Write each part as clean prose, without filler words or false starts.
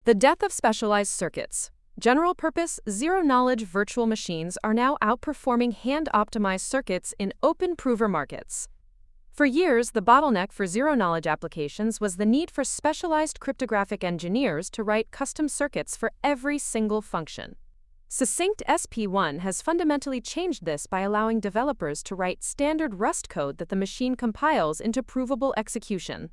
The death of specialized circuits. General-purpose, zero-knowledge virtual machines are now outperforming hand-optimized circuits in open prover markets. For years, the bottleneck for zero-knowledge applications was the need for specialized cryptographic engineers to write custom circuits for every single function. Succinct SP1 has fundamentally changed this by allowing developers to write standard Rust code that the machine compiles into provable execution.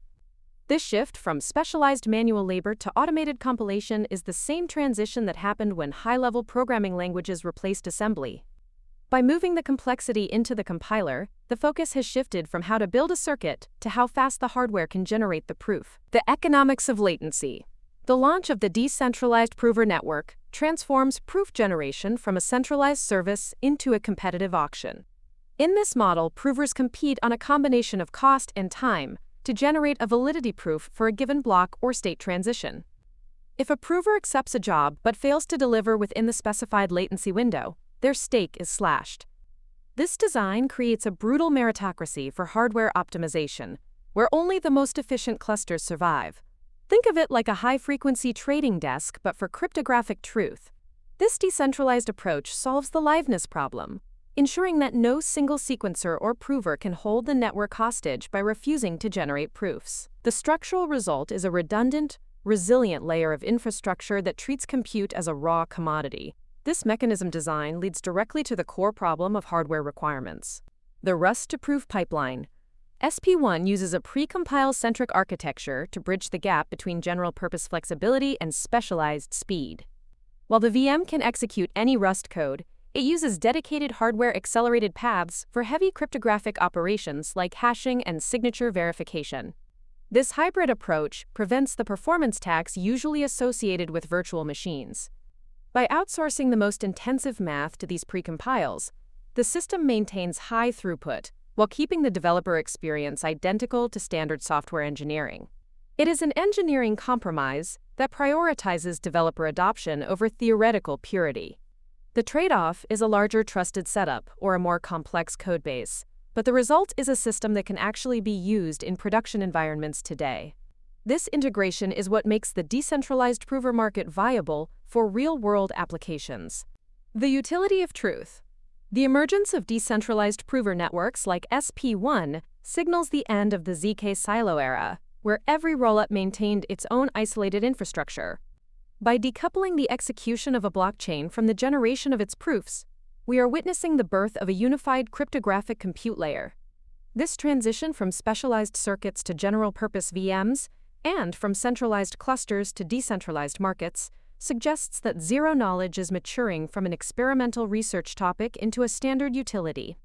This shift from specialized manual labor to automated compilation is the same transition that happened when high-level programming languages replaced assembly. By moving the complexity into the compiler, the focus has shifted from how to build a circuit to how fast the hardware can generate the proof. The economics of latency. The launch of the decentralized prover network transforms proof generation from a centralized service into a competitive auction. In this model, provers compete on a combination of cost and time to generate a validity proof for a given block or state transition. If a prover accepts a job but fails to deliver within the specified latency window, their stake is slashed. This design creates a brutal meritocracy for hardware optimization, where only the most efficient clusters survive. Think of it like a high-frequency trading desk but for cryptographic truth. This decentralized approach solves the liveness problem, ensuring that no single sequencer or prover can hold the network hostage by refusing to generate proofs. The structural result is a redundant, resilient layer of infrastructure that treats compute as a raw commodity. This mechanism design leads directly to the core problem of hardware requirements. The Rust-to-proof pipeline. SP1 uses a precompile-centric architecture to bridge the gap between general-purpose flexibility and specialized speed. While the VM can execute any Rust code, it uses dedicated hardware-accelerated paths for heavy cryptographic operations like hashing and signature verification. This hybrid approach prevents the performance tax usually associated with virtual machines. By outsourcing the most intensive math to these precompiles, the system maintains high throughput while keeping the developer experience identical to standard software engineering. It is an engineering compromise that prioritizes developer adoption over theoretical purity. The trade-off is a larger trusted setup or a more complex codebase, but the result is a system that can actually be used in production environments today. This integration is what makes the decentralized prover market viable for real-world applications. The utility of truth. The emergence of decentralized prover networks like SP1 signals the end of the ZK silo era, where every rollup maintained its own isolated infrastructure. By decoupling the execution of a blockchain from the generation of its proofs, we are witnessing the birth of a unified cryptographic compute layer. This transition from specialized circuits to general-purpose VMs and from centralized clusters to decentralized markets suggests that zero-knowledge is maturing from an experimental research topic into a standard utility.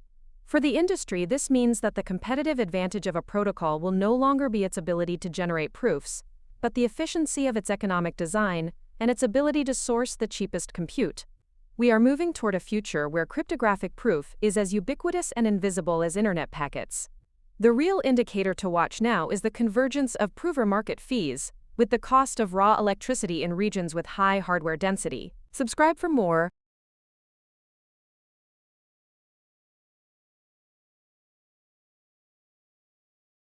For the industry, this means that the competitive advantage of a protocol will no longer be its ability to generate proofs, but the efficiency of its economic design and its ability to source the cheapest compute. We are moving toward a future where cryptographic proof is as ubiquitous and invisible as internet packets. The real indicator to watch now is the convergence of prover market fees with the cost of raw electricity in regions with high hardware density. Subscribe for more